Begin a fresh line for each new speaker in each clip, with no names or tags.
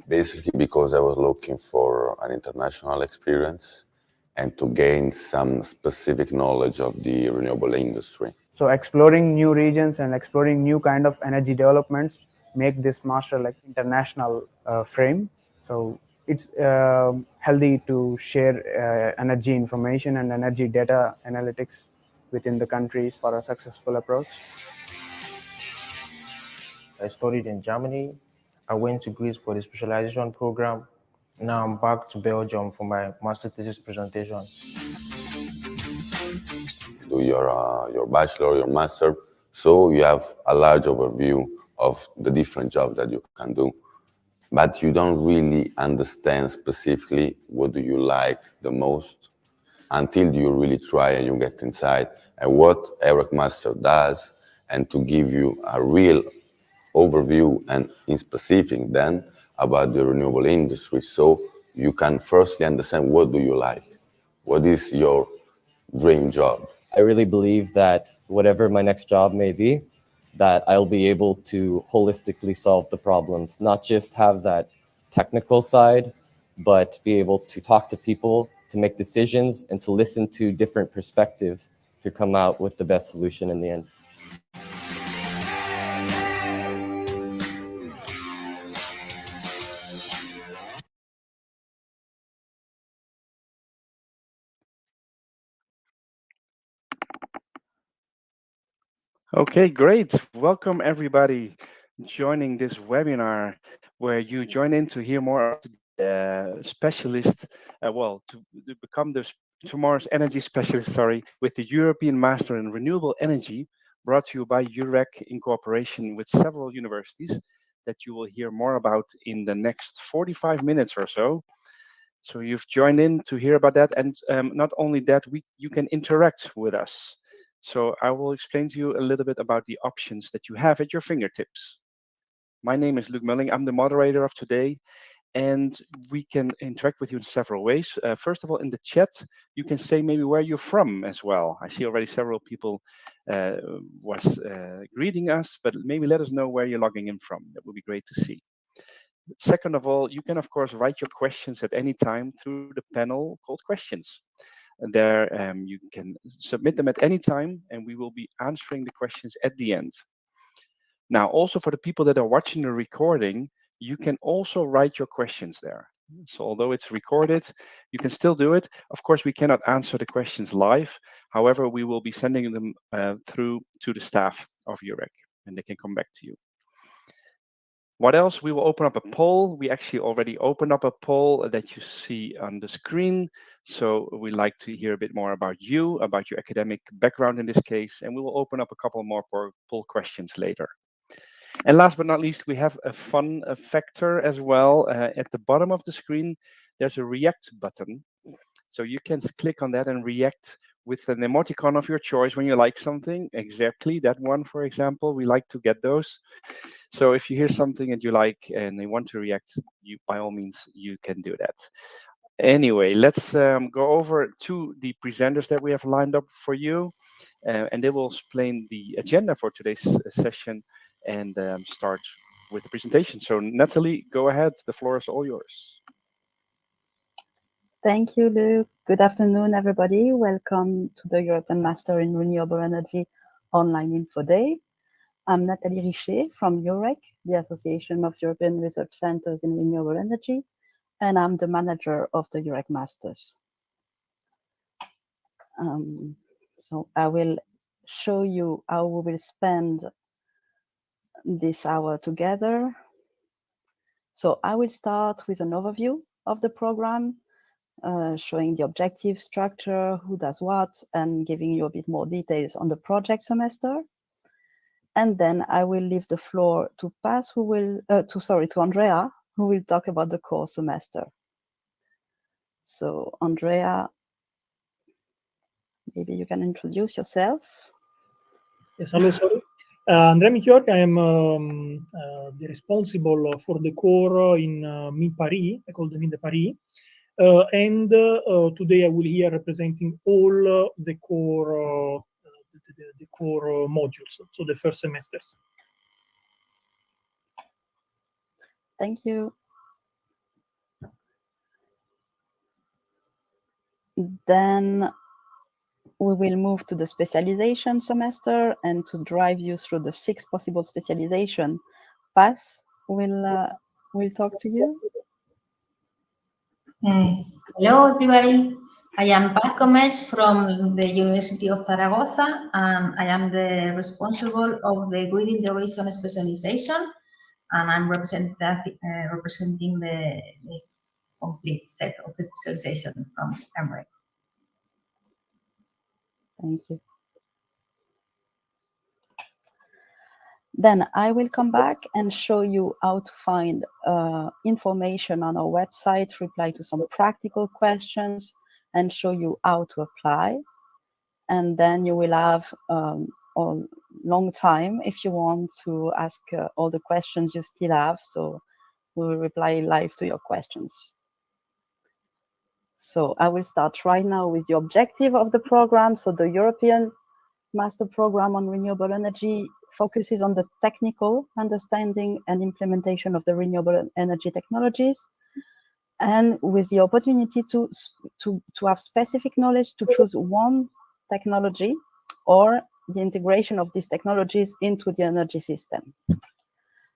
Basically because I was looking for an international experience and to gain some specific knowledge of the renewable industry.
So exploring new regions and exploring new kind of energy developments make this master like international frame. So it's healthy to share energy information and energy data analytics within the countries for a successful approach.
I studied in Germany. I went to Greece for the specialization program. Now I'm back to Belgium for my master thesis presentation.
Do your bachelor, your master, so you have a large overview of the different jobs that you can do. But you don't really understand specifically what do you like the most until you really try and you get inside. And what EUREC Master does, and to give you a real overview and in specific then about the renewable industry, so you can firstly understand what do you like, what is your dream job.
I really believe that whatever my next job may be, that I'll be able to holistically solve the problems, not just have that technical side, but be able to talk to people, to make decisions, and to listen to different perspectives to come out with the best solution in the end.
Okay, great. Welcome everybody joining this webinar where you join in to hear more specialist, to become the tomorrow's energy specialist, with the European Master in Renewable Energy, brought to you by EUREC in cooperation with several universities that you will hear more about in the next 45 minutes or so. So you've joined in to hear about that, and not only that, you can interact with us. So I will explain to you a little bit about the options that you have at your fingertips. My name is Luc Mulling. I'm the moderator of today, and we can interact with you in several ways. First of all, in the chat, you can say maybe where you're from as well. I see already several people greeting us, but maybe let us know where you're logging in from. That would be great to see. Second of all, you can, of course, write your questions at any time through the panel called Questions. And there you can submit them at any time, and we will be answering the questions at the end. Now, also for the people that are watching the recording, you can also write your questions there. So although it's recorded, you can still do it. Of course, we cannot answer the questions live. However, we will be sending them through to the staff of EUREC, and they can come back to you. What else? We will open up a poll. We actually already opened up a poll that you see on the screen. So we'd like to hear a bit more about you, about your academic background in this case, and we will open up a couple more poll questions later. And last but not least, we have a fun factor as well. At the bottom of the screen, there's a react button. So you can click on that and react with an emoticon of your choice when you like something. Exactly, that one, for example, we like to get those. So if you hear something that you like and you want to react, by all means, you can do that. Anyway, let's go over to the presenters that we have lined up for you, and they will explain the agenda for today's session and start with the presentation. So Natalie, go ahead, the floor is all yours.
Thank you, Luc. Good afternoon, everybody. Welcome to the European Master in Renewable Energy Online Info Day. I'm Nathalie Richer from EUREC, the Association of European Research Centers in Renewable Energy, and I'm the manager of the EUREC Masters. So I will show you how we will spend this hour together. So I will start with an overview of the program, showing the objective structure, who does what, and giving you a bit more details on the project semester. And then I will leave the floor to to Andrea, who will talk about the core semester. So Andrea, maybe you can introduce yourself.
Yes, hello, sorry. Andrea Michior, I am the responsible for the core in Mines Paris. I call them in the Paris. And today I will here representing all the core core modules, so the first semesters.
Thank you. Then we will move to the specialization semester, and to drive you through the 6 possible specialization paths, we'll talk to you.
Hello, everybody. I am Paz Gómez from the University of Zaragoza, and I am the responsible of the grid integration specialization, and I'm representing the complete set of the specialization from Emory.
Thank you. Then I will come back and show you how to find information on our website, reply to some practical questions, and show you how to apply. And then you will have a long time if you want to ask all the questions you still have. So we will reply live to your questions. So I will start right now with the objective of the program. So the European Master Program on Renewable Energy focuses on the technical understanding and implementation of the renewable energy technologies, and with the opportunity to have specific knowledge to choose one technology or the integration of these technologies into the energy system.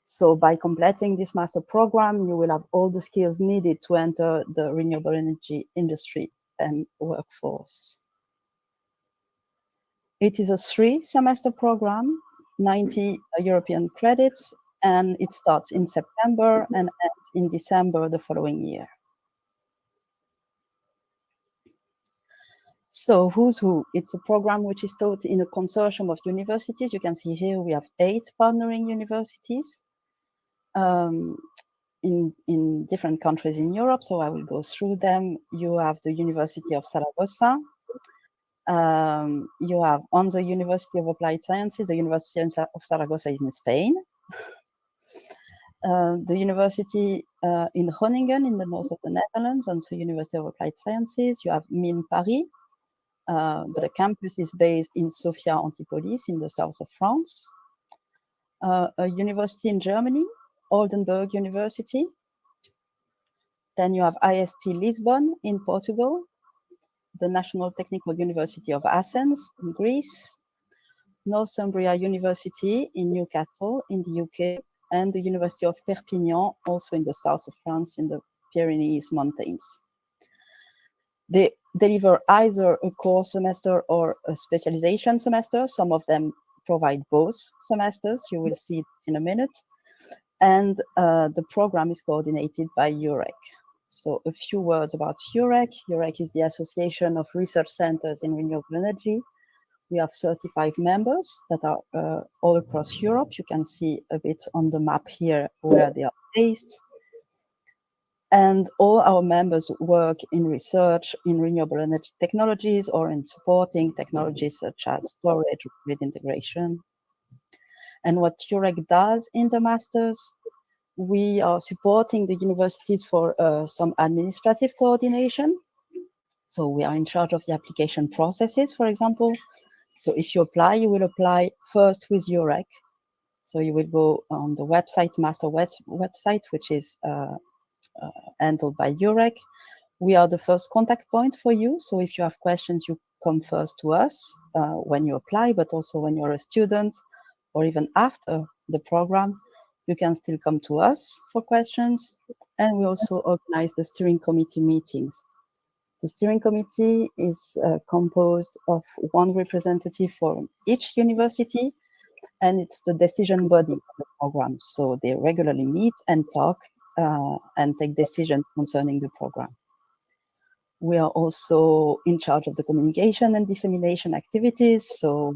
So by completing this master program, you will have all the skills needed to enter the renewable energy industry and workforce. It is a 3-semester program, 90 European credits, and it starts in September and ends in December the following year. So who's who? It's a program which is taught in a consortium of universities. You can see here we have 8 partnering universities in different countries in Europe. So I will go through them. You have the University of Zaragoza. You have Hanze University of Applied Sciences. The University of Zaragoza is in Spain. The university in Groningen in the north of the Netherlands, also University of Applied Sciences. You have Mines Paris, but the campus is based in Sophia Antipolis in the south of France. A university in Germany, Oldenburg University. Then you have IST Lisbon in Portugal, the National Technical University of Athens in Greece, Northumbria University in Newcastle in the UK, and the University of Perpignan, also in the south of France in the Pyrenees Mountains. They deliver either a core semester or a specialization semester. Some of them provide both semesters. You will see it in a minute. And the program is coordinated by EUREC. So a few words about EUREC. EUREC is the Association of Research Centers in Renewable Energy. We have 35 members that are all across Europe. You can see a bit on the map here where they are based. And all our members work in research in renewable energy technologies or in supporting technologies such as storage or grid integration. And what EUREC does in the masters, we are supporting the universities for some administrative coordination. So we are in charge of the application processes, for example. So if you apply, you will apply first with EUREC. So you will go on the website, master website, which is handled by EUREC. We are the first contact point for you. So if you have questions, you come first to us when you apply, but also when you're a student or even after the program, you can still come to us for questions. And we also organize the steering committee meetings. The steering committee is composed of one representative for each university, and it's the decision body of the program. So they regularly meet and talk and take decisions concerning the program. We are also in charge of the communication and dissemination activities. So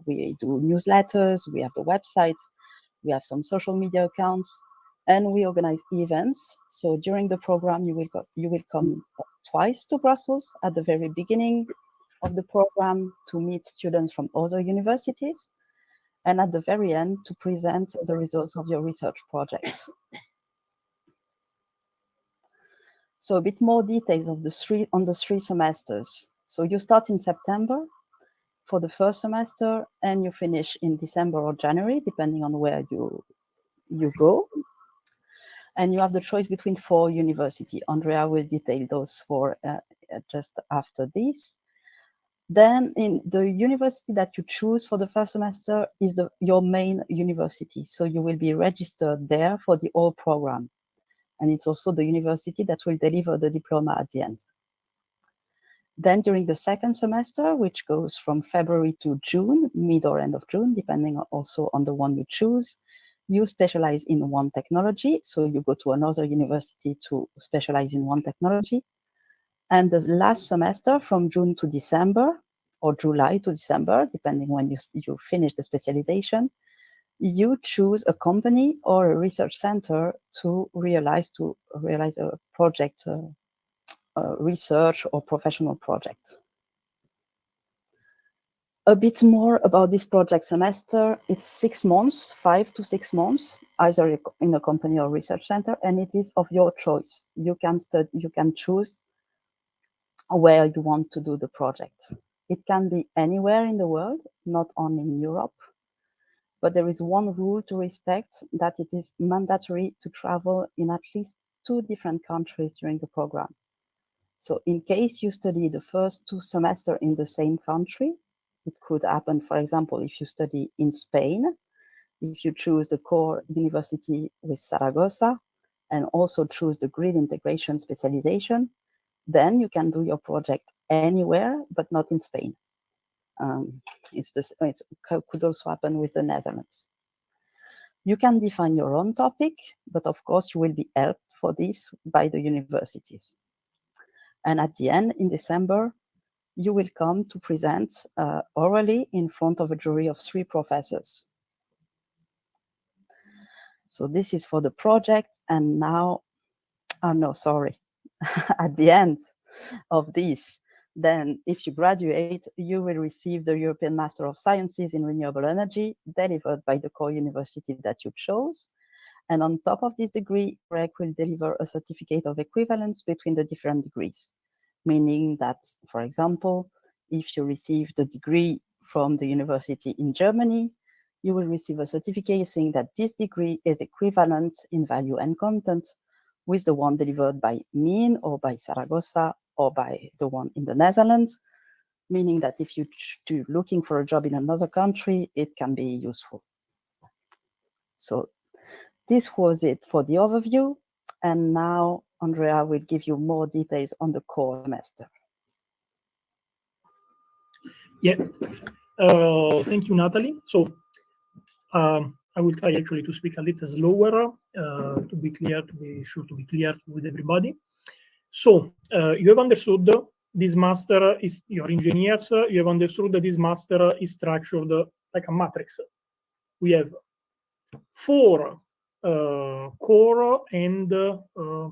we do newsletters, we have the website, we have some social media accounts, and we organize events. So during the program, you will come twice to Brussels at the very beginning of the program to meet students from other universities, and at the very end to present the results of your research projects. So a bit more details of the three semesters. So you start in September. for the first semester, and you finish in December or January, depending on where you go. And you have the choice between 4 universities. Andrea will detail those 4 just after this. Then in the university that you choose for the first semester is your main university. So you will be registered there for the whole program. And it's also the university that will deliver the diploma at the end. Then during the second semester, which goes from February to June, mid or end of June, depending also on the one you choose, you specialize in one technology. So you go to another university to specialize in one technology. And the last semester, from June to December, or July to December, depending when you finish the specialization, you choose a company or a research center to realize a project, research or professional project. A bit more about this project semester. It's 6 months, 5 to 6 months, either in a company or research center, and it is of your choice. You can choose where you want to do the project. It can be anywhere in the world, not only in Europe, but there is one rule to respect, that it is mandatory to travel in at least 2 different countries during the program. So in case you study the first 2 semesters in the same country, it could happen, for example, if you study in Spain, if you choose the core university with Zaragoza, and also choose the grid integration specialization, then you can do your project anywhere, but not in Spain. It could also happen with the Netherlands. You can define your own topic, but of course you will be helped for this by the universities. And at the end, in December, you will come to present orally in front of a jury of 3 professors. So this is for the project, and now, oh no, sorry, at the end of this, then if you graduate, you will receive the European Master of Sciences in Renewable Energy, delivered by the core university that you chose. And on top of this degree, REC will deliver a certificate of equivalence between the different degrees, meaning that, for example, if you receive the degree from the university in Germany, you will receive a certificate saying that this degree is equivalent in value and content with the one delivered by MIN or by Zaragoza or by the one in the Netherlands, meaning that if you're looking for a job in another country, it can be useful. So this was it for the overview. And now Andrea will give you more details on the core semester.
Yeah, thank you, Natalie. So I will try actually to speak a little slower to be clear, to be sure to be clear with everybody. So you have understood this master is, you're engineers, you have understood that this master is structured like a matrix. We have 4 core and 4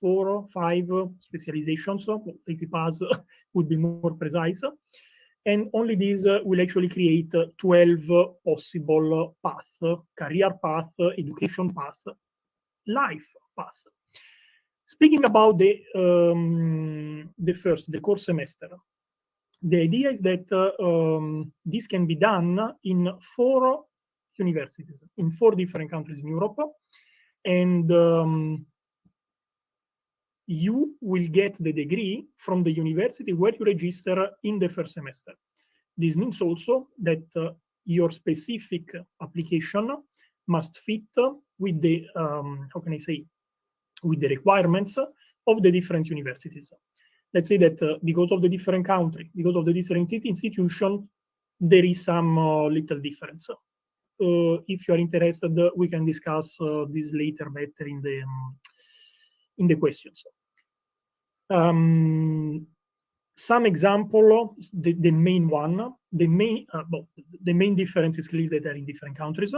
or 5 specializations. 80 paths would be more precise. And only these will actually create 12 possible paths: career path, education path, life path. Speaking about the core semester, the idea is that this can be done in 4 universities, in 4 different countries in Europe, and you will get the degree from the university where you register in the first semester. This means also that your specific application must fit with the, how can I say, with the requirements of the different universities. Let's say that because of the different country, because of the different institution, there is some little difference. If you are interested, we can discuss this later better in the questions. Some example, the main one, the main difference is clearly that they're in different countries.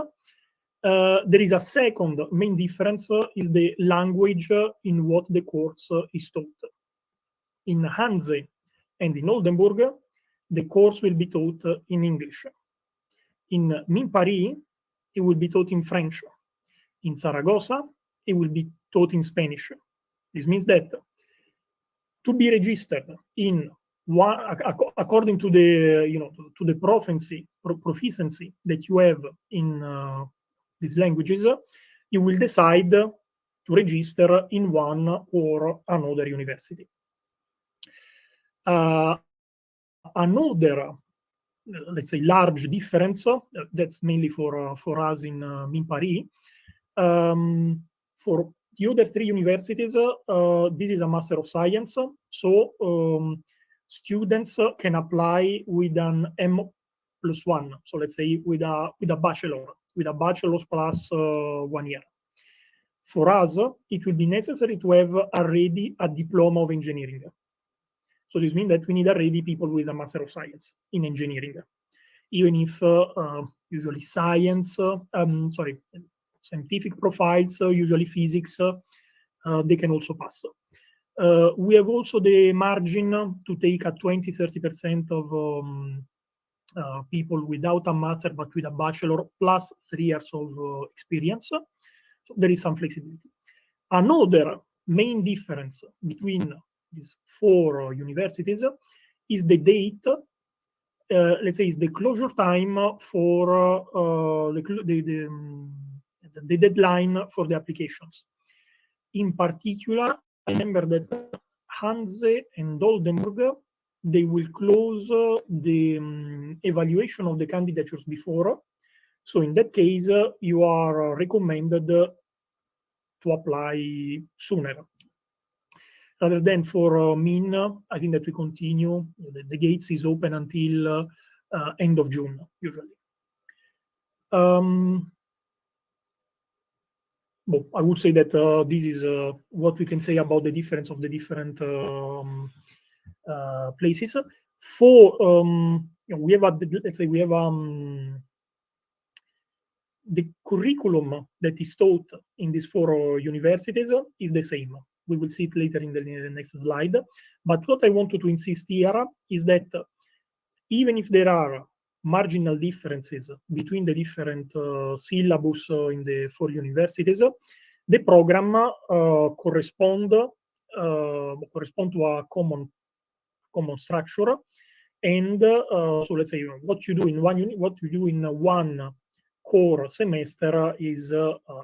There is a second main difference is the language in what the course is taught. In Hanze and in Oldenburg, the course will be taught in English. In MIN Paris, it will be taught in French. In Zaragoza, it will be taught in Spanish. This means that to be registered in according to the to the proficiency that you have in these languages, you will decide to register in one or another university. Another, let's say, large difference that's mainly for us in Paris. For the other three universities, this is a Master of Science, so students can apply with an M+1, so let's say with a bachelor's plus 1 year. For us, it will be necessary to have already a diploma of engineering. So this means that we need already people with a Master of Science in engineering, even if usually scientific profiles, usually physics, they can also pass. We have also the margin to take a 20-30% of people without a master but with a bachelor plus 3 years of experience. So there is some flexibility. Another main difference between these four universities is the date. Let's say is the closure time for the deadline for the applications. In particular, I remember that Hanze and Oldenburg, they will close the evaluation of the candidatures before. So in that case, you are recommended to apply sooner. Rather than for Min, I think that we continue. The gates is open until end of June, usually. Well, I would say that this is what we can say about the difference of the different places. For we have let's say we have the curriculum that is taught in these four universities is the same. We will see it later in the next slide. But what I wanted to insist here is that even if there are marginal differences between the different syllabus in the four universities, the program correspond to a common structure. And so let's say what you do in one core semester is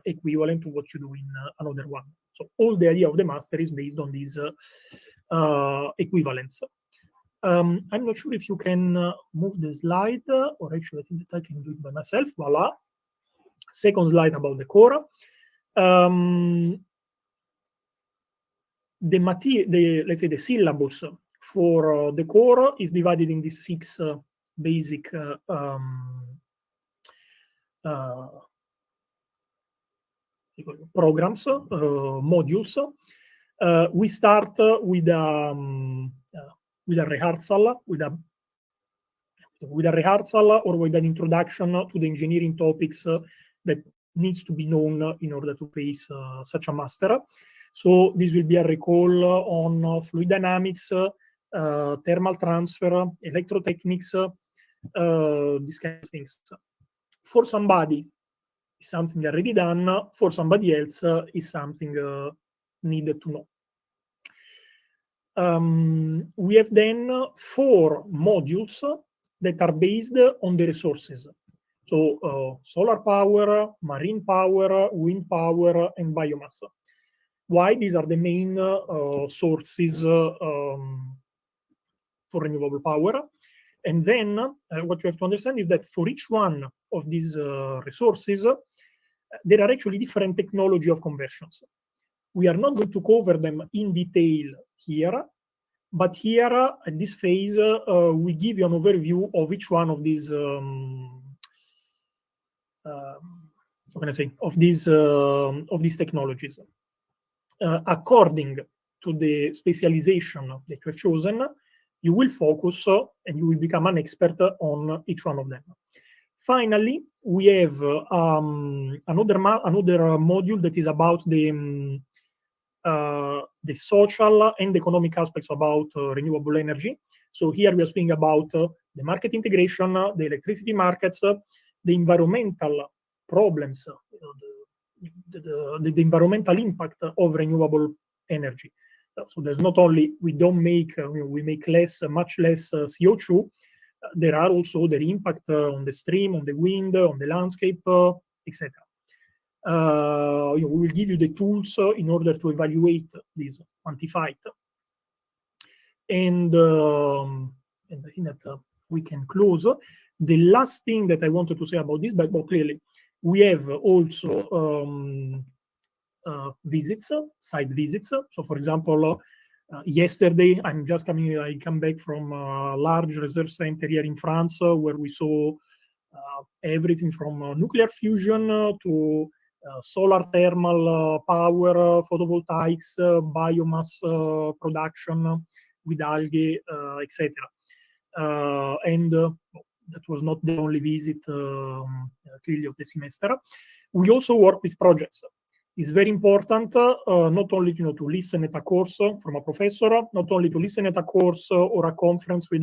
equivalent to what you do in another one. So all the idea of the master is based on this equivalence. I'm not sure if you can move the slide, or actually I think that I can do it by myself. Voila. Second slide about the core. Let's say the syllabus for the core is divided in these 6 basic programs, modules. We start with a rehearsal, with a rehearsal or with an introduction to the engineering topics that needs to be known in order to face such a master. So this will be a recall on fluid dynamics, thermal transfer, electrotechnics, these kind of things. For somebody, it's something already done. For somebody else, is something needed to know. We have then 4 modules that are based on the resources. So solar power, marine power, wind power, and biomass. Why? These are the main sources for renewable power. And then what you have to understand is that for each one of these resources, there are actually different technology of conversions. We are not going to cover them in detail here, but here at this phase, we give you an overview of each one of these what can I say, of these technologies. According to the specialization that you have chosen, you will focus and you will become an expert on each one of them. Finally, we have another module that is about the social and economic aspects about renewable energy. So here we are speaking about the market integration, the electricity markets, the environmental problems, the environmental impact of renewable energy. So there's not only we don't make we make much less CO2. There are also their impact on the stream, on the wind, on the landscape, etc. We will give you the tools in order to evaluate this, quantify it, and I think that we can close. The last thing that I wanted to say about this, but clearly we have also visits, site visits. So, for example, yesterday I come back from a large research center here in France where we saw everything from nuclear fusion to solar thermal power, photovoltaics, biomass production with algae, etc. And that was not the only visit clearly of the semester. We also work with projects. It's very important not only to listen at a course from a professor, not only to listen at a course or a conference with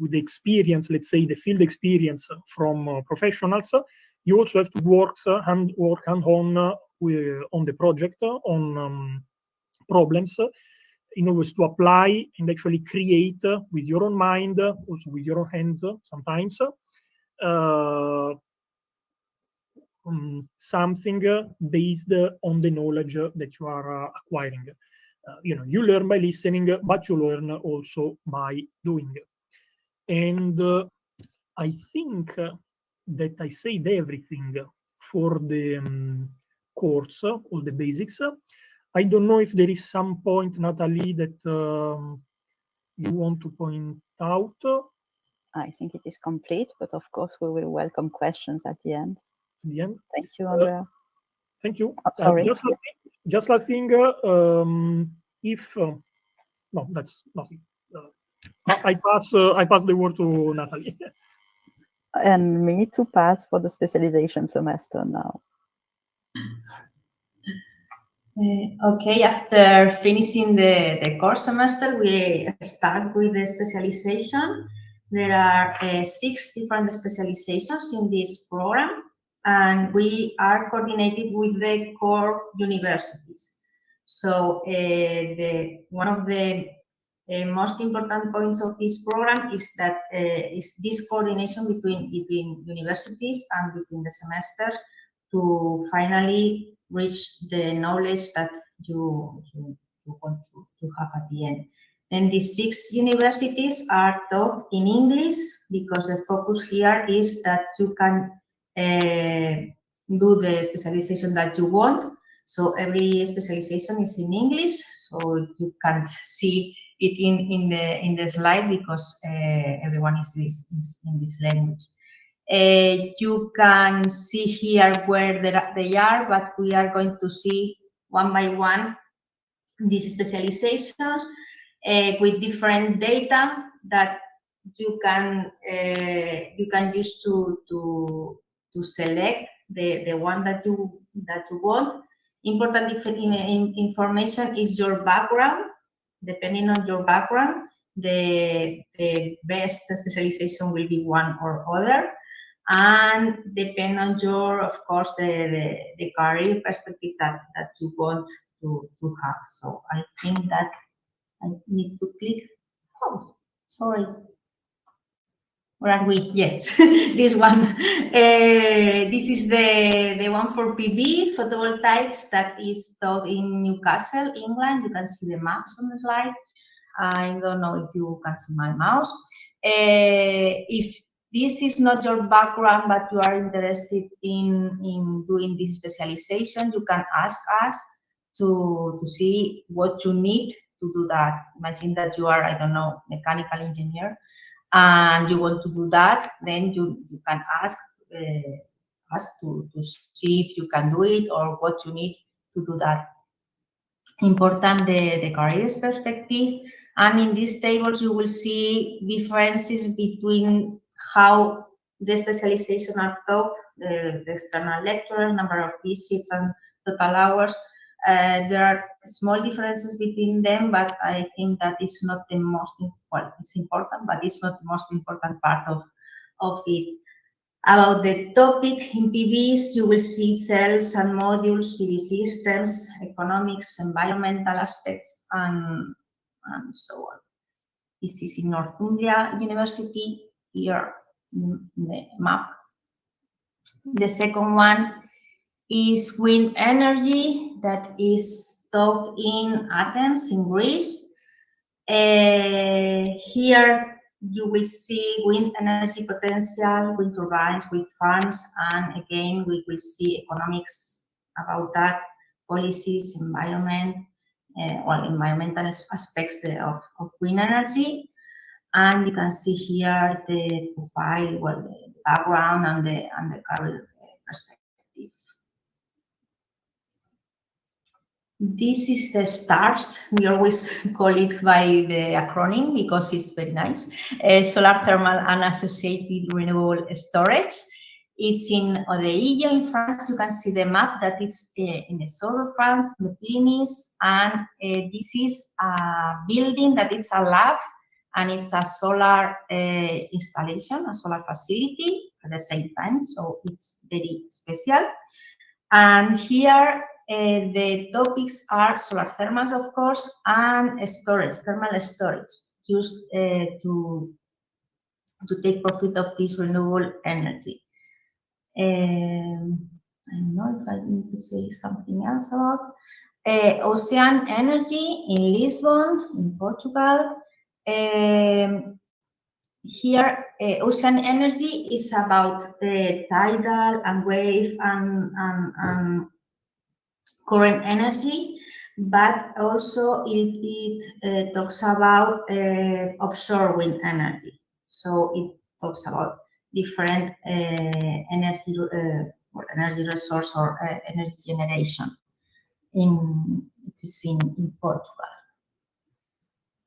the experience, let's say the field experience from professionals. You also have to work hand-on on the project, on problems, in order to apply and actually create with your own mind, also with your own hands sometimes, something based on the knowledge that you are acquiring. You learn by listening, but you learn also by doing. And I think that I said everything for the course, all the basics. I don't know if there is some point, Natalie, that you want to point out.
I think it is complete, but of course we will welcome questions at the end. Thank you,
Andrea.
Andrea.
Thank you.
Sorry.
Just last thing, if no, that's nothing. I pass the word to Natalie.
And me to pass for the specialization semester now.
Okay, after finishing the course semester, we start with the specialization. There are 6 different specializations in this program, and we are coordinated with the core universities. So one of the most important points of this program is that is this coordination between universities and between the semester to finally reach the knowledge that you want to have at the end. And these 6 universities are taught in English because the focus here is that you can do the specialization that you want. So every specialization is in English, so you can't see it in the slide because everyone is in this language. You can see here where they are, but we are going to see one by one these specializations with different data that you can use to select the one that you want. Important information is your background. Depending on your background, the best specialization will be one or other. And depend on your, of course, the career perspective that you want to have. So I think that I need to click. Oh, sorry. Where are we? Yes, this one. This is the one for PV, photovoltaics, that is taught in Newcastle, England. You can see the maps on the slide. I don't know if you can see my mouse. If this is not your background, but you are interested in doing this specialization, you can ask us to see what you need to do that. Imagine that you are, I don't know, mechanical engineer, and you want to do that, then you can ask us to see if you can do it or what you need to do that. Important the careers perspective. And in these tables, you will see differences between how the specialization are taught, the external lecturers, number of visits, and total hours. There are small differences between them, but I think that is not the most, well, it's important, but it's not the most important part of it. About the topic in PVs, you will see cells and modules, PV systems, economics, environmental aspects, and so on. This is in Northumbria University, here in the map. The second one is wind energy, that is taught in Athens, in Greece. Here you will see wind energy potential, wind turbines, wind farms, and again we will see economics about that, policies, environment, environmental aspects of wind energy. And you can see here the profile, well, the background and the current perspective. This is the STARS. We always call it by the acronym because it's very nice. Solar thermal and associated renewable storage. It's in Odeillo in France. You can see the map that is in the south of France, the Pyrenees, and this is a building that is a lab, and it's a solar installation, a solar facility at the same time. So it's very special. And here the topics are solar thermals, of course, and storage, thermal storage, used to take profit of this renewable energy. I don't know if I need to say something else about ocean energy in Lisbon, in Portugal. Here, ocean energy is about tidal and wave and current energy, but also it talks about offshore wind energy. So it talks about different energy resource or energy generation. It is in Portugal.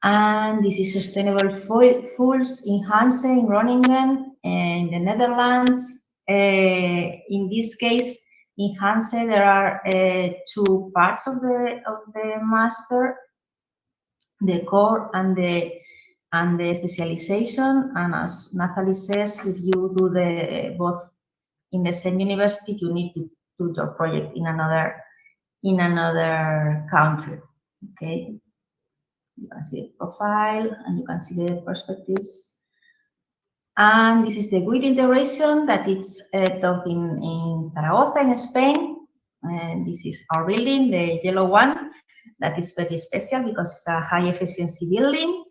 And this is sustainable fuels in Hanze, in Groningen, in the Netherlands. In this case, in Hanze, there are two parts of the master, the core and the specialization. And as Natalie says, if you do the both in the same university, you need to do your project in another country. Okay. You can see the profile and you can see the perspectives. And this is the grid integration that it's taught in Zaragoza, in Spain. And this is our building, the yellow one, that is very special because it's a high efficiency building.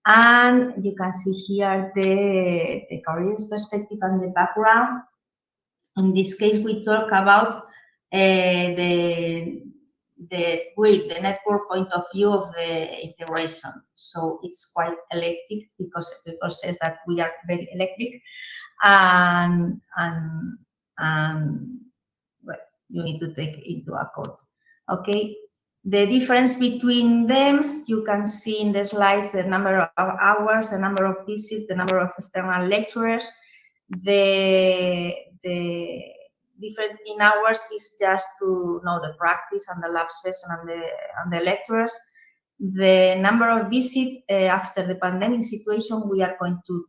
And you can see here the careers perspective and the background. In this case, we talk about the grid, the network point of view of the integration. So it's quite electric because people says that we are very electric, and well, you need to take into account. Okay, the difference between them, you can see in the slides the number of hours, the number of visits, the number of external lecturers. The difference in hours is just to know the practice and the lab session and the lecturers. The number of visits after the pandemic situation, we are going to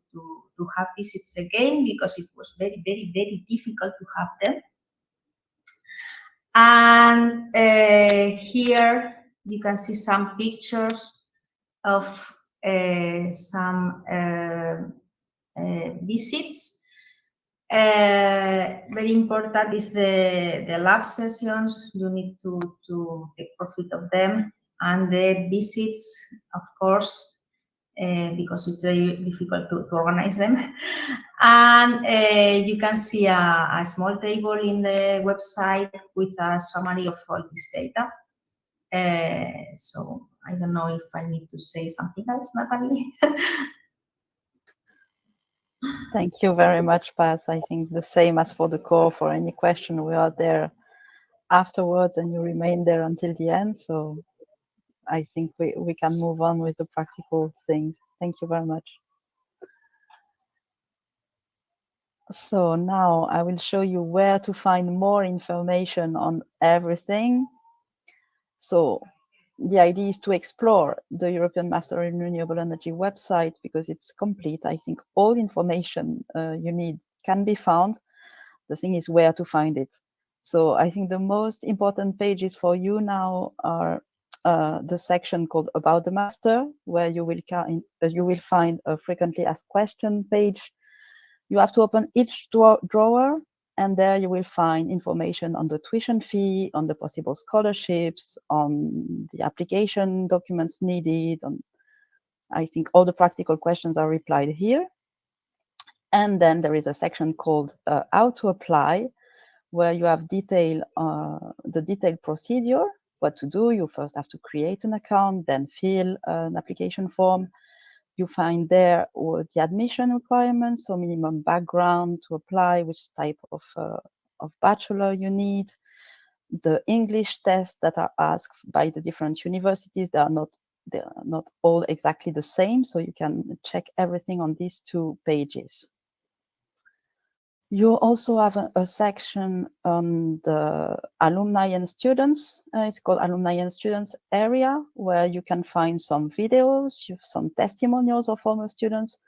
have visits again because it was very, very, very difficult to have them. And here you can see some pictures of some visits. Very important is the lab sessions. You need to take profit of them, and the visits, of course, because it's very difficult to organize them. And you can see a small table in the website with a summary of all this data. So I don't know if I need to say something else, Natalie.
Thank you very much, Paz. I think the same as for the core. For any question, we are there afterwards and you remain there until the end. So I think we can move on with the practical things. Thank you very much. So now I will show you where to find more information on everything. So the idea is to explore the European Master in Renewable Energy website because it's complete. I think all information you need can be found. The thing is where to find it. So I think the most important pages for you now are the section called About the Master, where you will find a frequently asked question page. You have to open each drawer, and there you will find information on the tuition fee, on the possible scholarships, on the application documents needed. I think all the practical questions are replied here. And then there is a section called How to Apply, where you have the detailed procedure, what to do. You first have to create an account, then fill an application form. You find there the admission requirements, so minimum background to apply, which type of bachelor you need, the English tests that are asked by the different universities. They are not all exactly the same, so you can check everything on these 2 pages. You also have a section on the alumni and students. It's called Alumni and Students area, where you can find some videos, some testimonials of former students,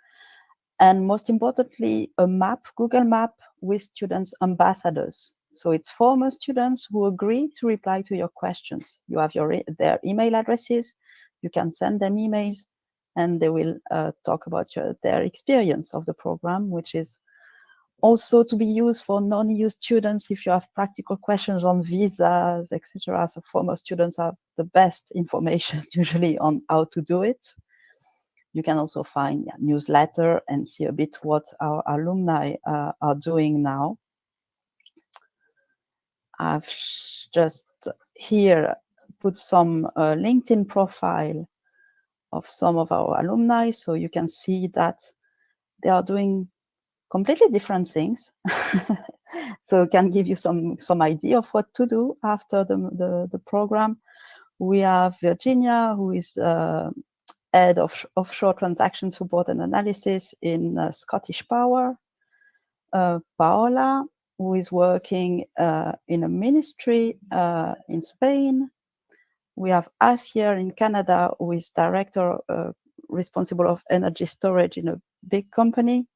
and most importantly, a map, Google Map with students ambassadors. So it's former students who agree to reply to your questions. You have their email addresses. You can send them emails, and they will talk about their experience of the program, which is also to be used for non-EU students if you have practical questions on visas, etc. So former students have the best information usually on how to do it. You can also find newsletter and see a bit what our alumni are doing now. I've just here put some LinkedIn profile of some of our alumni, so you can see that they are doing completely different things. So it can give you some idea of what to do after the program. We have Virginia, who is head of offshore transaction support and analysis in Scottish Power. Paola, who is working in a ministry in Spain. We have Asia in Canada, who is director responsible of energy storage in a big company.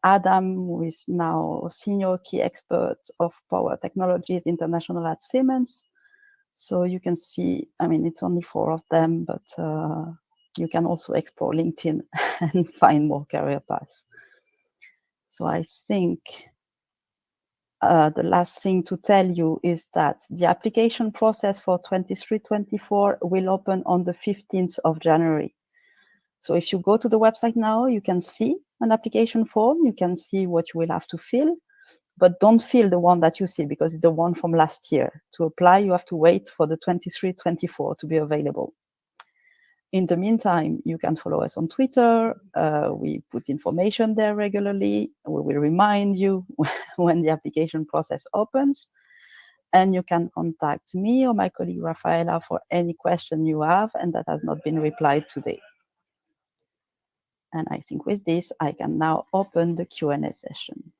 Adam, who is now senior key expert of power technologies international at Siemens. So you can see, I mean, it's only 4 of them, but you can also explore LinkedIn and find more career paths. So I think the last thing to tell you is that the application process for 23-24 will open on the 15th of January. So if you go to the website now, you can see an application form. You can see what you will have to fill, but don't fill the one that you see because it's the one from last year. To apply, you have to wait for the 23-24 to be available. In the meantime, you can follow us on Twitter. We put information there regularly. We will remind you when the application process opens. And you can contact me or my colleague Rafaela for any question you have and that has not been replied today. And I think with this, I can now open the Q&A session.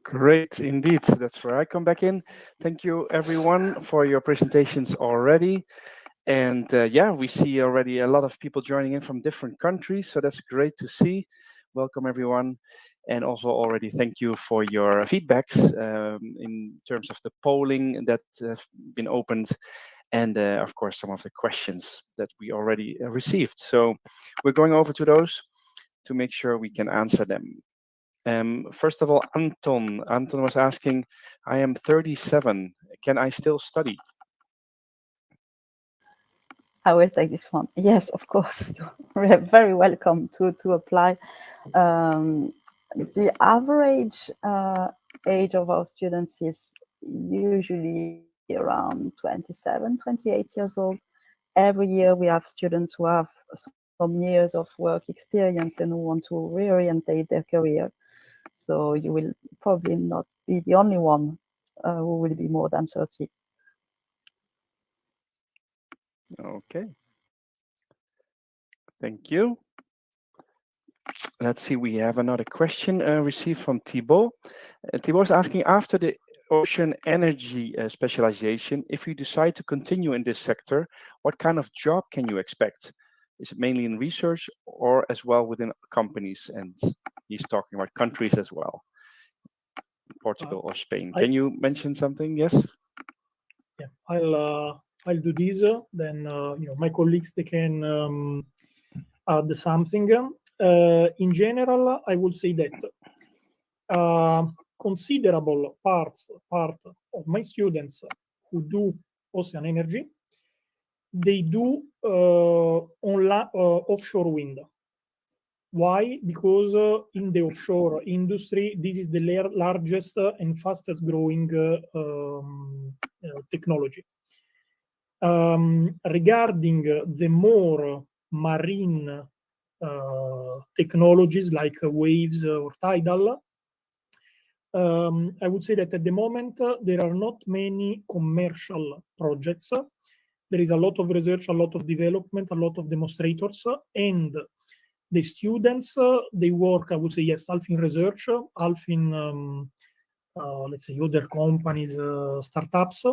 Great, indeed. That's where I come back in. Thank you, everyone, for your presentations already. And yeah, we see already a lot of people joining in from different countries. So that's great to see. Welcome, everyone. And also already thank you for your feedbacks in terms of the polling that have been opened. And of course, some of the questions that we already received. So we're going over to those to make sure we can answer them. First of all, Anton was asking, I am 37. Can I still study?
I will take this one. Yes, of course. You're very welcome to apply. The average age of our students is usually around 27, 28 years old. Every year we have students who have some years of work experience and who want to reorientate their career. So you will probably not be the only one who will be more than 30.
Okay. Thank you. Let's see, we have another question received from Thibault. Thibault is asking, after the ocean energy specialization, if you decide to continue in this sector, what kind of job can you expect? Is it mainly in research or as well within companies? And he's talking about countries as well, Portugal or Spain. Can you mention something? Yes.
Yeah, I'll do this. Then my colleagues, they can add something. In general, I would say that considerable part of my students who do ocean energy, they do offshore wind. Why? Because in the offshore industry, this is the largest and fastest growing technology. Regarding the more marine technologies like waves or tidal, I would say that at the moment there are not many commercial projects. There is a lot of research, a lot of development, a lot of demonstrators, and the students, they work, I would say, yes, half in research, half in, let's say, other companies, startups.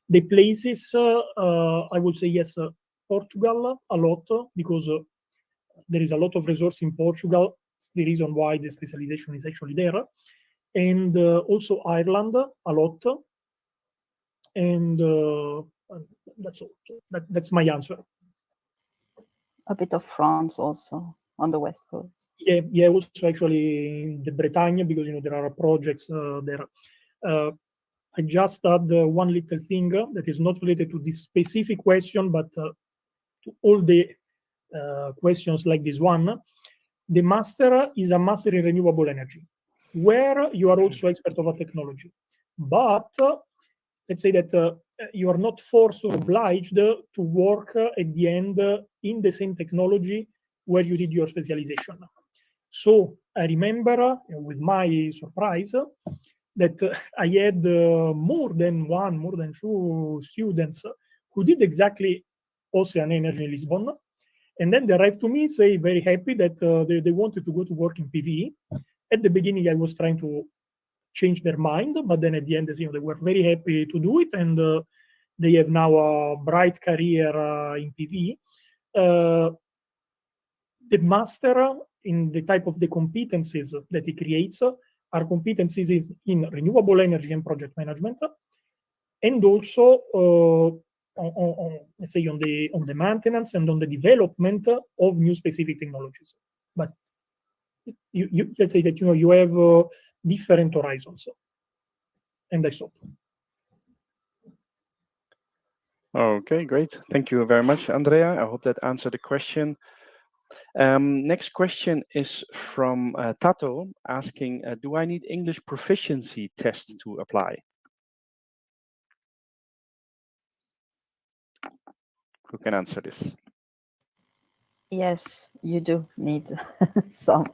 The places, I would say, yes, Portugal a lot, because there is a lot of resource in Portugal. It's the reason why the specialization is actually there. And also Ireland a lot. And that's all. So that's my answer.
A bit of France also on the west coast.
Yeah, also actually in the Bretagne, because there are projects there. I just add one little thing that is not related to this specific question, but to all the questions like this one. The master is a master in renewable energy, where you are also expert of a technology. But let's say that you are not forced or obliged to work at the end in the same technology where you did your specialization. So I remember, with my surprise, that I had more than two students who did exactly ocean energy in Lisbon. And then they arrived to me, say very happy that they wanted to go to work in PV. At the beginning, I was trying to change their mind, but then at the end, they were very happy to do it, and they have now a bright career in PV. The master in the type of the competencies that he creates are competencies in renewable energy and project management, and also let's say on the maintenance and on the development of new specific technologies. But you let's say that you have different horizons. And I stop.
Okay, great. Thank you very much, Andrea. I hope that answered the question. Next question is from Tato, asking, do I need English proficiency test to apply? Who can answer this?
Yes, you do need some.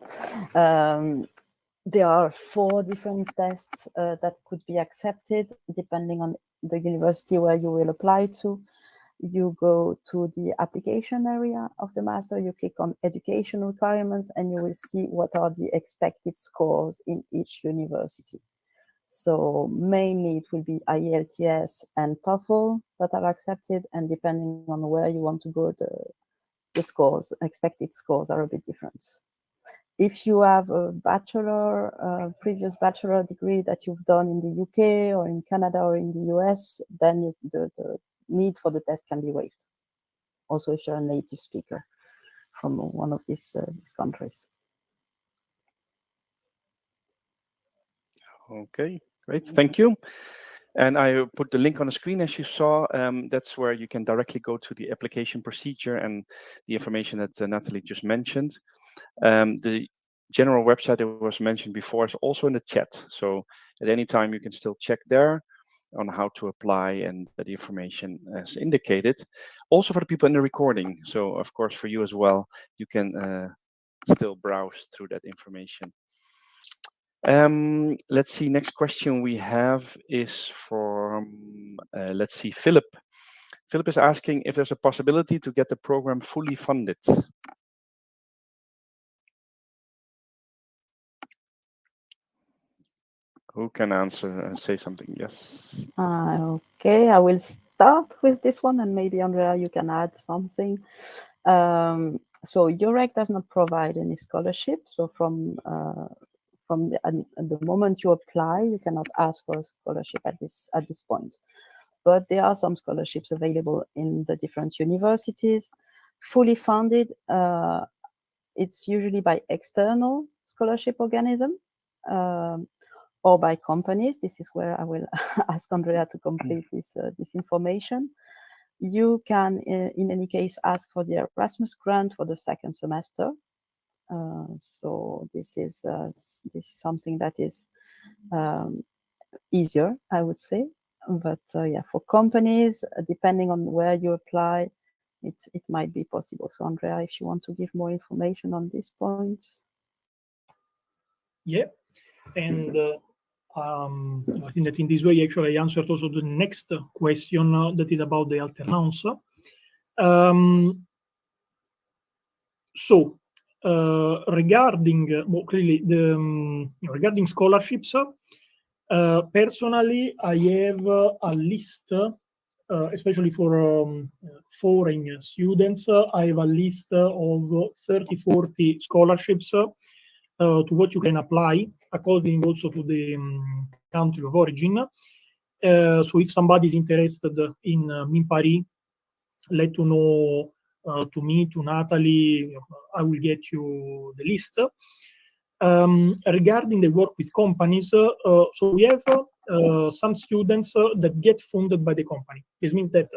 There are 4 different tests that could be accepted depending on the university where you will apply to. You go to the application area of the master, you click on education requirements, and you will see what are the expected scores in each university. So mainly it will be IELTS and TOEFL that are accepted, and depending on where you want to go, the scores, expected scores are a bit different. If you have a previous bachelor degree that you've done in the UK or in Canada or in the US, then the need for the test can be waived. Also, if you're a native speaker from one of these countries.
Okay, great. Thank you. And I put the link on the screen, as you saw. That's where you can directly go to the application procedure and the information that Natalie just mentioned. The general website that was mentioned before is also in the chat. So at any time, you can still check there on how to apply and the information as indicated. Also for the people in the recording. So of course, for you as well, you can still browse through that information. Let's see, next question we have is from, let's see, Philip. Philip is asking if there's a possibility to get the program fully funded. Who can answer and say something? Yes.
Okay, I will start with this one, and maybe Andrea, you can add something. So EUREC does not provide any scholarship. So at the moment you apply, you cannot ask for a scholarship at this point. But there are some scholarships available in the different universities, fully funded. It's usually by external scholarship organism or by companies. This is where I will ask Andrea to complete this information. You can, in any case, ask for the Erasmus grant for the second semester. So this is something that is easier, I would say. But yeah, for companies, depending on where you apply, it might be possible. So Andrea, if you want to give more information on this point.
Yeah, and I think that in this way, actually, I answered also the next question that is about the alternance. So regarding clearly regarding scholarships, personally, I have a list, especially for foreign students. I have a list of 30-40 scholarships to what you can apply, according also to the country of origin. So if somebody is interested in MinParis, let you know to me, to Natalie, I will get you the list. Regarding the work with companies, so we have some students that get funded by the company. This means that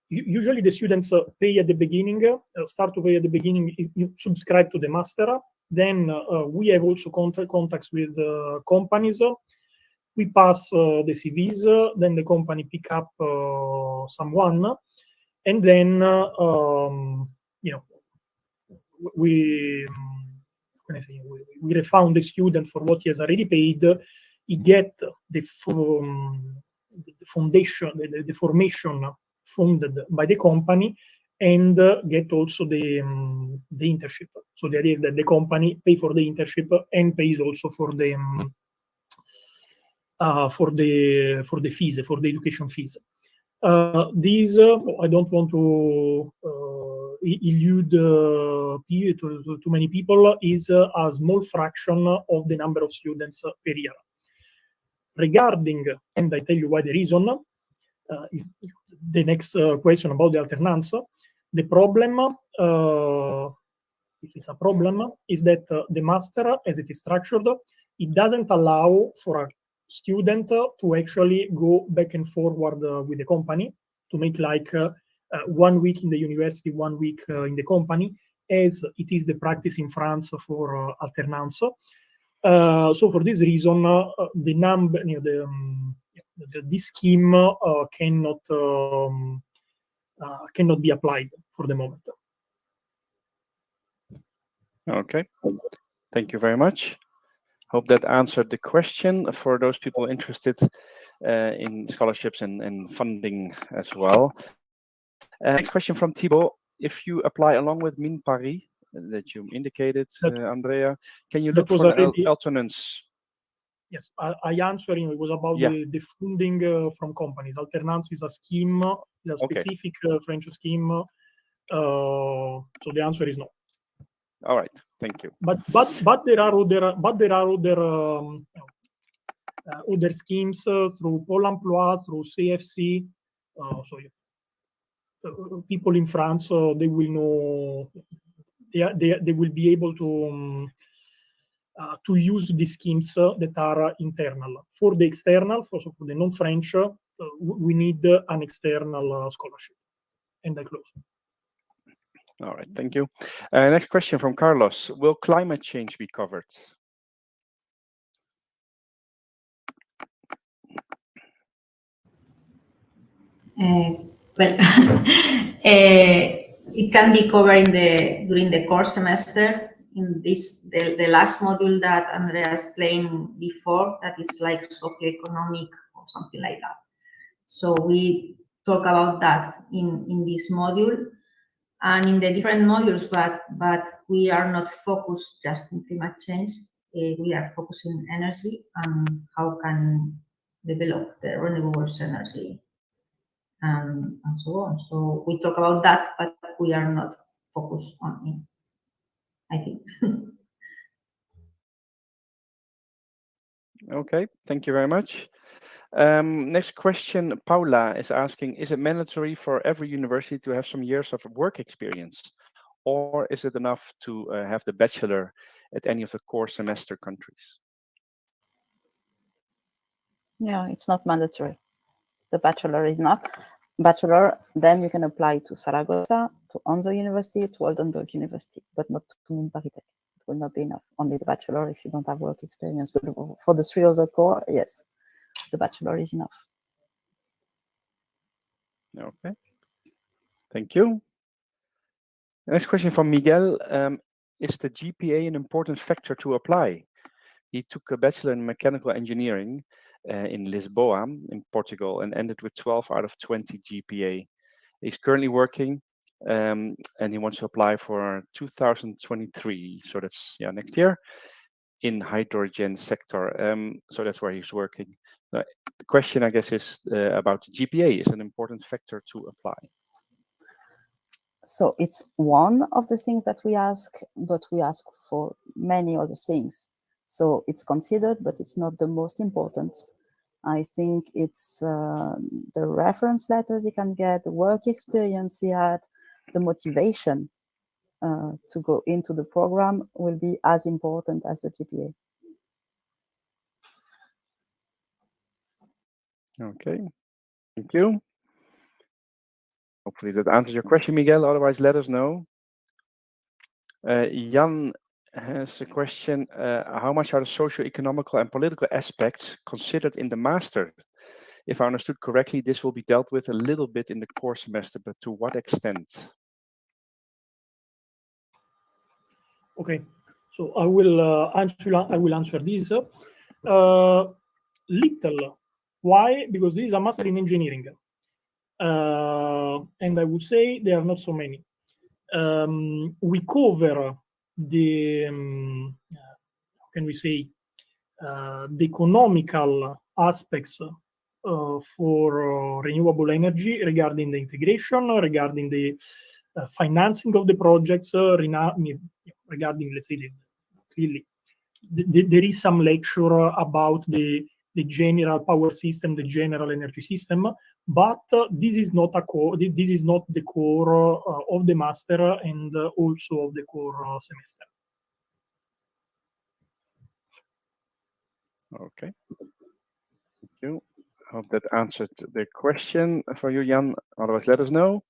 usually the students pay at the beginning, start to pay at the beginning, is you subscribe to the master. Then we have also contacts with companies. We pass the CVs, then the company pick up someone, and then we refund the student for what he has already paid. He get the foundation, the formation funded by the company, and get also the internship. So the idea is that the company pay for the internship and pays also for the fees, for the education fees. These I don't want to elude too many people, is a small fraction of the number of students per year. Regarding, and I tell you why the reason, is the next question about the alternance. The problem, if it's a problem, is that the master, as it is structured, it doesn't allow for a student to actually go back and forward with the company, to make like 1 week in the university, 1 week in the company, as it is the practice in France for alternance. So for this reason, the number, this scheme cannot be applied for the moment.
Okay, thank you very much. Hope that answered the question for those people interested in scholarships and funding as well. Next question from Thibaut. If you apply along with MinParis that you indicated, Andrea, can you look for alternance?
Yes, I answered. It was about the funding from companies. Alternance is a scheme, is a specific French scheme. So the answer is no.
All right, thank you.
But there are other schemes through Pôle Emploi, through CFC. So people in France, they will know. They will be able to use these schemes that are internal. For the external, for the non-French, we need an external scholarship. And I close.
All right, thank you. Next question from Carlos. Will climate change be covered?
Well, it can be covered during the core semester. In the last module that Andrea explained before, that is like socioeconomic or something like that. So we talk about that in this module and in the different modules, but we are not focused just on climate change. We are focusing on energy and how can develop the renewables energy and so on. So we talk about that, but we are not focus on it, I think.
Okay, thank you very much. Next question, Paula is asking, is it mandatory for every university to have some years of work experience? Or is it enough to have the bachelor at any of the core semester countries?
Yeah, it's not mandatory. The bachelor is not. Bachelor, then you can apply to Zaragoza, to Hanze University, to Oldenburg University, but not to Perpignan. It will not be enough. Only the bachelor if you don't have work experience. But for the 3 other core, yes, the bachelor is enough.
Okay, thank you. Next question from Miguel. Is the GPA an important factor to apply? He took a bachelor in mechanical engineering in Lisbon, in Portugal, and ended with 12 out of 20 GPA. He's currently working and he wants to apply for 2023. So that's next year in hydrogen sector. So that's where he's working. The question, I guess, is about the GPA. Is an important factor to apply?
So it's one of the things that we ask, but we ask for many other things. So it's considered, but it's not the most important. I think it's the reference letters he can get, the work experience he had, the motivation to go into the program will be as important as the GPA.
Okay, thank you. Hopefully that answers your question, Miguel. Otherwise, let us know. Jan has a question. How much are the socio-economical and political aspects considered in the master? If I understood correctly, this will be dealt with a little bit in the core semester, but to what extent?
Okay, so I will answer this. Little. Why? Because this is a master in engineering. And I would say there are not so many. We cover the, how can we say, the economical aspects for renewable energy regarding the integration, regarding the financing of the projects, regarding, let's say, clearly, there is some lecture about the general power system, the general energy system, but this is not a core. This is not the core of the master and also of the core semester.
Okay, thank you. I hope that answered the question for you, Jan. Otherwise, let us know.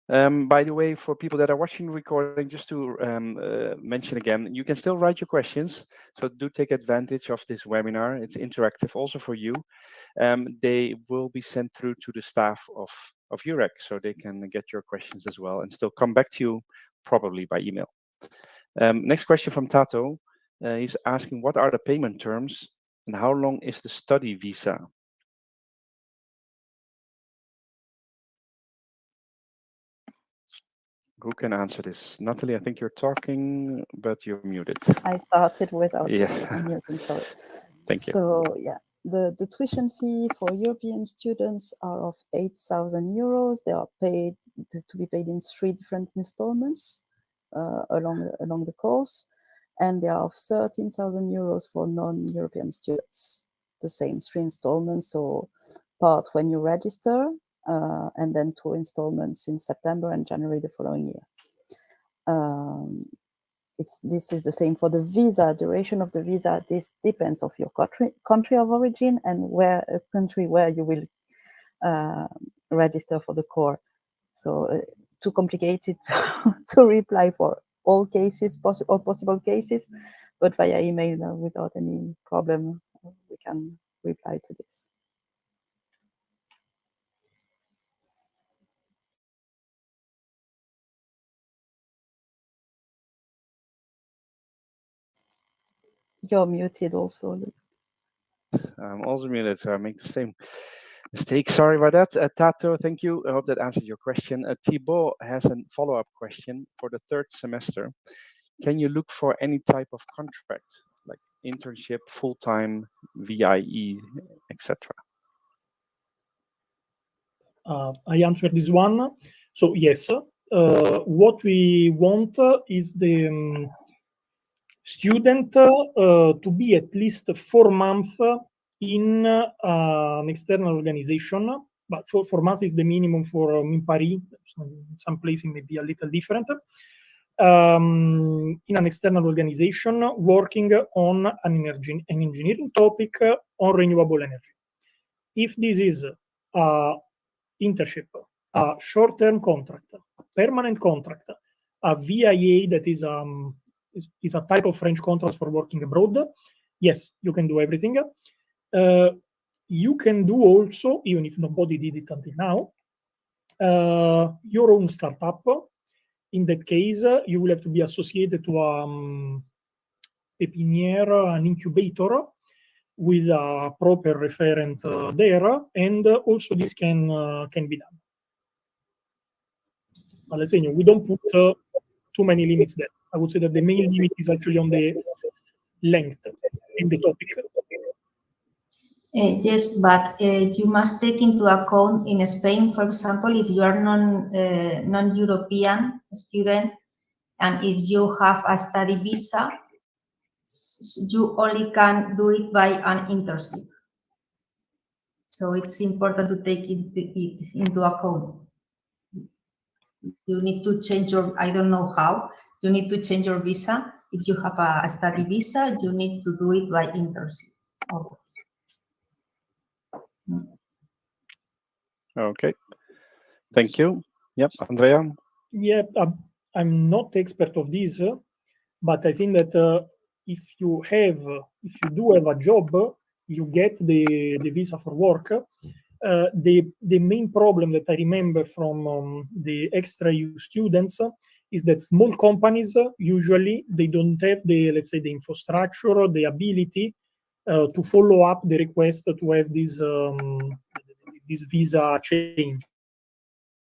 By the way, for people that are watching the recording, just to mention again, you can still write your questions. So do take advantage of this webinar. It's interactive also for you. They will be sent through to the staff of UREC, so they can get your questions as well and still come back to you probably by email. Next question from Tato. He's asking, what are the payment terms and how long is the study visa? Who can answer this? Natalie, I think you're talking, but you're muted.
I started without
Yeah.
muting, sorry.
Thank you.
So yeah, the tuition fee for European students are of 8,000 euros. They are paid to be paid in 3 different installments along the course, and they are of 13,000 euros for non-European students. The same 3 installments, so part when you register, and then 2 installments in September and January the following year. This is the same for the visa. Duration of the visa, this depends of your country of origin and country where you will register for the core. So too complicated to reply for all cases, all possible cases, but via email without any problem, we can reply to this. You're muted also.
I'm also muted, so I make the same mistake. Sorry about that. Tato, thank you. I hope that answered your question. Thibault has a follow-up question for the 3rd semester. Can you look for any type of contract, like internship, full-time, VIE, etc.?
I answered this one. So yes, what we want is the student to be at least 4 months in an external organization, but 4 months is the minimum for in Paris. Some places may be a little different. In an external organization working on an engineering topic on renewable energy. If this is a internship, a short-term contract, a permanent contract, a VIA that is a type of French contract for working abroad, yes, you can do everything. You can do also, even if nobody did it until now, your own startup. In that case, you will have to be associated to a pépinière, an incubator, with a proper referent there, and also this can be done. But let's say we don't put too many limits there. I would say that the main limit is actually on the length in the topic.
Yes, but you must take into account in Spain, for example, if you are non-European student and if you have a study visa, you only can do it by an internship. So it's important to take it into account. You need to change your, I don't know how, you need to change your visa. If you have a study visa, you need to do it by internship always.
Okay, thank you. Yep, Andrea.
Yeah, I'm not expert of this, but I think that if you do have a job, you get the visa for work. The main problem that I remember from the extra EU students is that small companies usually they don't have the, let's say, the infrastructure or the ability to follow up the request to have this visa change.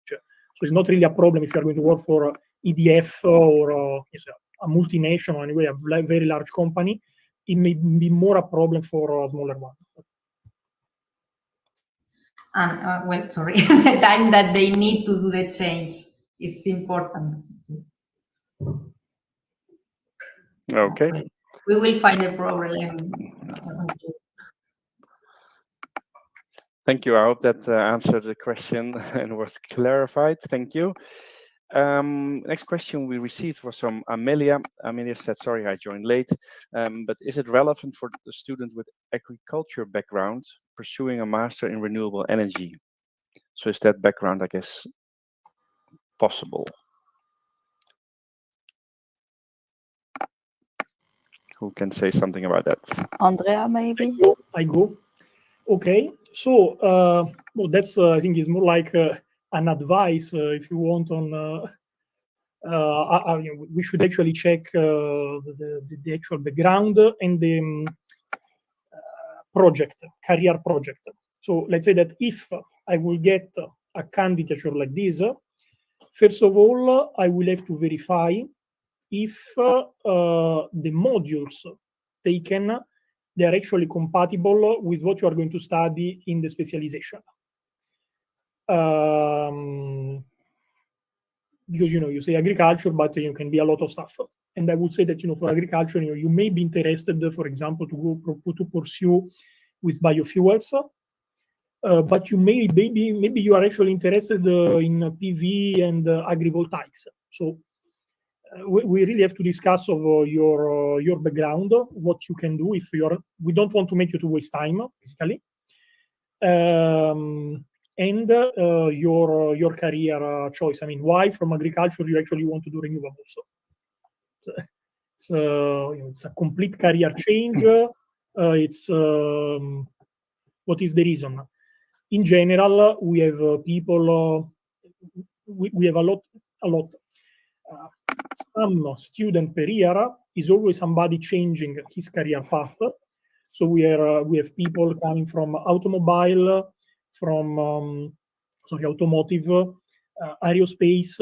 So it's not really a problem if you are going to work for EDF or a multinational, anyway, a very large company. It may be more a problem for a smaller one.
And well, sorry, the time that they need to do the change is important.
Okay.
Well, we will find a problem.
Thank you. I hope that answered the question and was clarified. Thank you. Next question we received was from Amelia. Amelia said, sorry, I joined late, but is it relevant for the student with agriculture background pursuing a master in renewable energy? So is that background, I guess, possible? Who can say something about that?
Andrea, maybe?
I go. Okay, so well, that's I think is more like an advice if you want on. We should actually check the actual background and the career project. So let's say that if I will get a candidature like this, first of all, I will have to verify if the modules taken they are actually compatible with what you are going to study in the specialization. Because you say agriculture, but you can be a lot of stuff. And I would say that for agriculture, you may be interested, for example, to pursue with biofuels, but you maybe you are actually interested in PV and agrivoltaics. So we really have to discuss of your background, what you can do if you're. We don't want to make you to waste time, basically, and your career choice. I mean, why from agriculture you actually want to do renewables? It's a complete career change. It's what is the reason? In general, we have people. We have a lot. Some student per year is always somebody changing his career path. So we have people coming from automobile, from automotive, aerospace,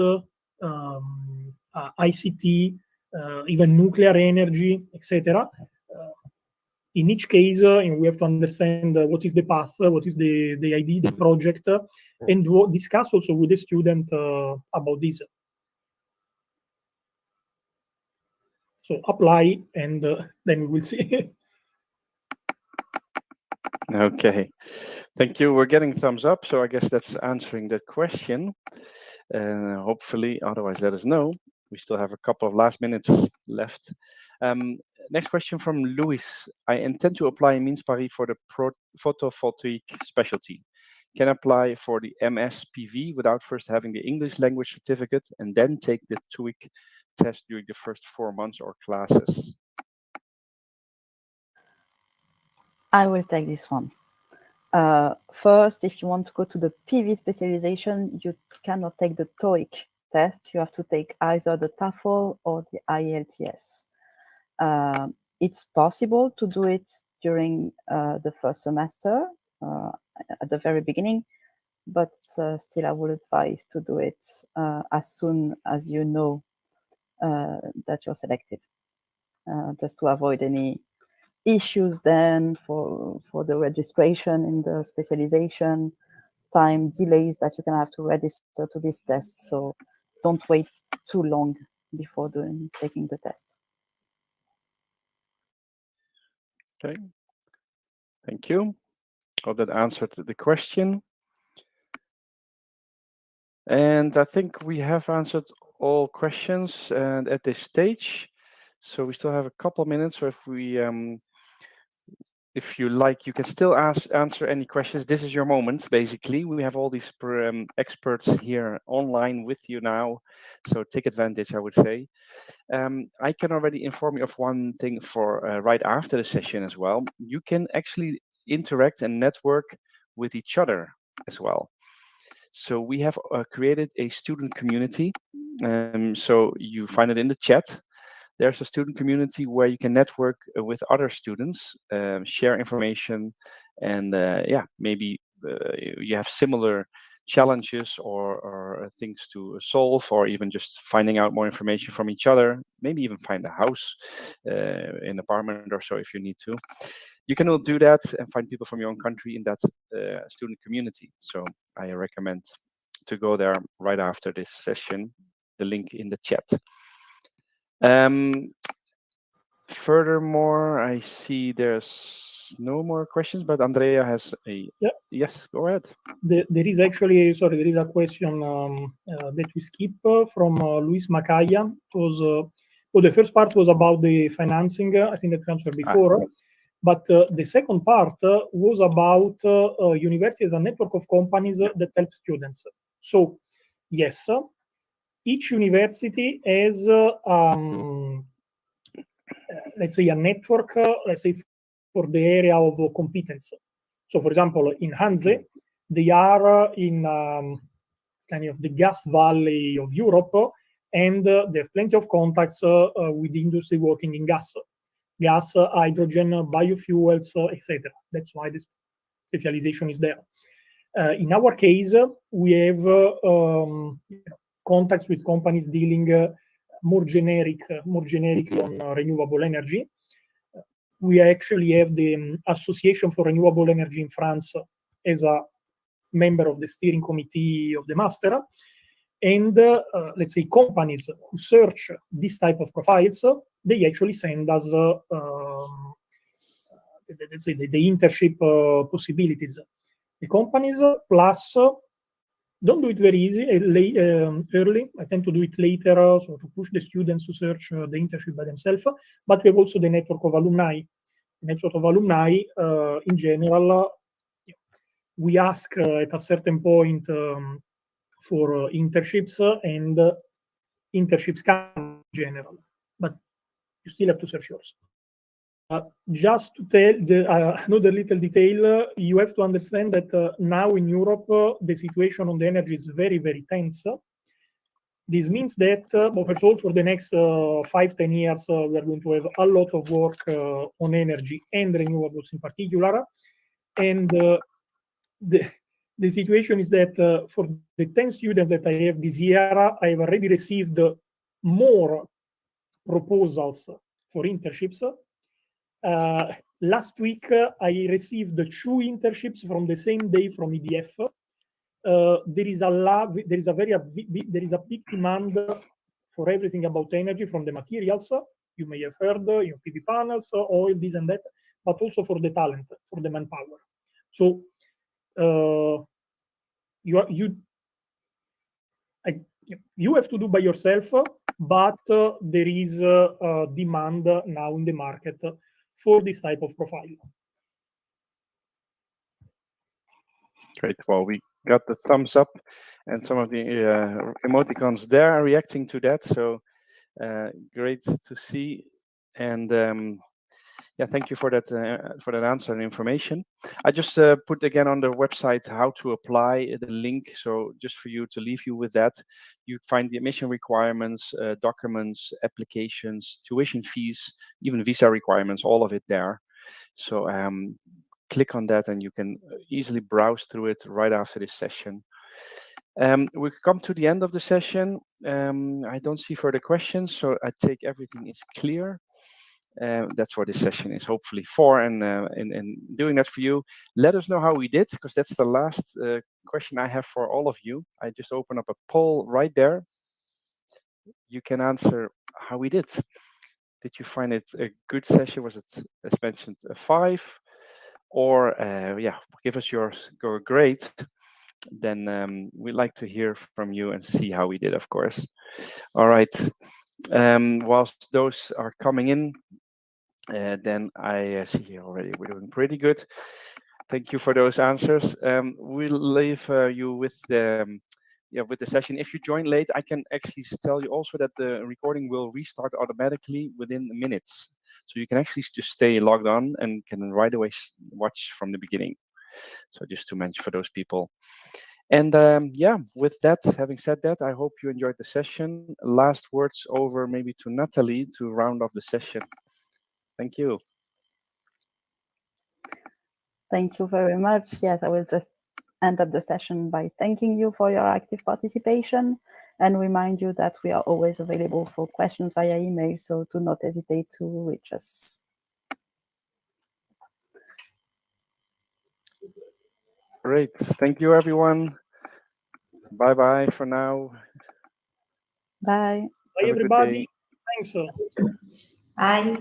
ICT, even nuclear energy, etc. In each case, we have to understand what is the path, what is the idea, the project, and discuss also with the student about this. So apply, and then we will see.
Okay, thank you. We're getting thumbs up, so I guess that's answering the question. Hopefully, otherwise let us know. We still have a couple of last minutes left. Next question from Luis. I intend to apply in Means Paris for the photovoltaic specialty. Can I apply for the MSPV without first having the English language certificate and then take the TOEIC test during the first 4 months or classes?
I will take this one. First, if you want to go to the PV specialization, you cannot take the TOEIC test. You have to take either the TOEFL or the IELTS. It's possible to do it during the first semester at the very beginning, but still I would advise to do it as soon as you know that you're selected, just to avoid any issues then for the registration in the specialization, time delays that you can have to register to this test. So don't wait too long before taking the test.
Okay, thank you. Hope that answered the question. And I think we have answered all questions and at this stage. So we still have a couple minutes. So if you like, you can still answer any questions. This is your moment, basically. We have all these experts here online with you now. So take advantage, I would say. I can already inform you of one thing for right after the session as well. You can actually interact and network with each other as well. So we have created a student community. So you find it in the chat. There's a student community where you can network with other students, share information, and yeah, maybe you have similar challenges or things to solve, or even just finding out more information from each other. Maybe even find a house, an apartment or so if you need to. You can all do that and find people from your own country in that student community. So I recommend to go there right after this session, the link in the chat. Furthermore, I see there's no more questions, but Andrea has a...
Yeah.
Yes, go ahead.
There is actually, sorry, there is a question that we skip from Luis Macaya. It was, well, the first part was about the financing, I think that answered before. But the second part was about university as a network of companies that help students. So, yes, each university has, let's say, a network, let's say, for the area of competence. So, for example, in Hanze, they are in kind of the gas valley of Europe, and they have plenty of contacts with industry working in gas, hydrogen, biofuels, etc. That's why this specialization is there. In our case, we have contacts with companies dealing more generically on renewable energy. We actually have the Association for Renewable Energy in France as a member of the steering committee of the master. And let's say companies who search this type of profiles, they actually send us let's say the internship possibilities. The companies plus don't do it very easy early. I tend to do it later, so to push the students to search the internship by themselves. But we have also the network of alumni. The network of alumni, in general, we ask at a certain point for internships, and internships come in general, but you still have to search yours. Just to tell another little detail, you have to understand that now in Europe, the situation on the energy is very, very tense. This means that, well, first of all, for the next 5-10 years, we are going to have a lot of work on energy and renewables in particular. And the situation is that for the 10 students that I have this year, I have already received more proposals for internships. Last week, I received 2 internships from the same day from EDF. There is a big demand for everything about energy, from the materials you may have heard, PV panels, oil, this and that, but also for the talent, for the manpower. So you have to do by yourself, but there is demand now in the market for this type of profile.
Great. Well, we got the thumbs up and some of the emoticons there are reacting to that. So great to see. And yeah, thank you for that answer and information. I just put again on the website how to apply the link. So just for you to leave you with that, you find the admission requirements, documents, applications, tuition fees, even visa requirements, all of it there. So click on that and you can easily browse through it right after this session. We've come to the end of the session. I don't see further questions, so I take everything is clear. That's what this session is hopefully for, and doing that for you. Let us know how we did, because that's the last question I have for all of you. I just open up a poll right there. You can answer how we did. Did you find it a good session? Was it, as mentioned, a 5? Or yeah, give us your grade. Then we'd like to hear from you and see how we did, of course. All right. Whilst those are coming in, then I see here already we're doing pretty good. Thank you for those answers. We'll leave you with the session. If you join late, I can actually tell you also that the recording will restart automatically within minutes. So you can actually just stay logged on and can right away watch from the beginning. So just to mention for those people. And yeah, with that, having said that, I hope you enjoyed the session. Last words over maybe to Natalie to round off the session. Thank you.
Thank you very much. Yes, I will just end up the session by thanking you for your active participation and remind you that we are always available for questions via email, so do not hesitate to reach us.
Great. Thank you, everyone. Bye-bye for now.
Bye.
Bye, everybody. Thanks.
Bye.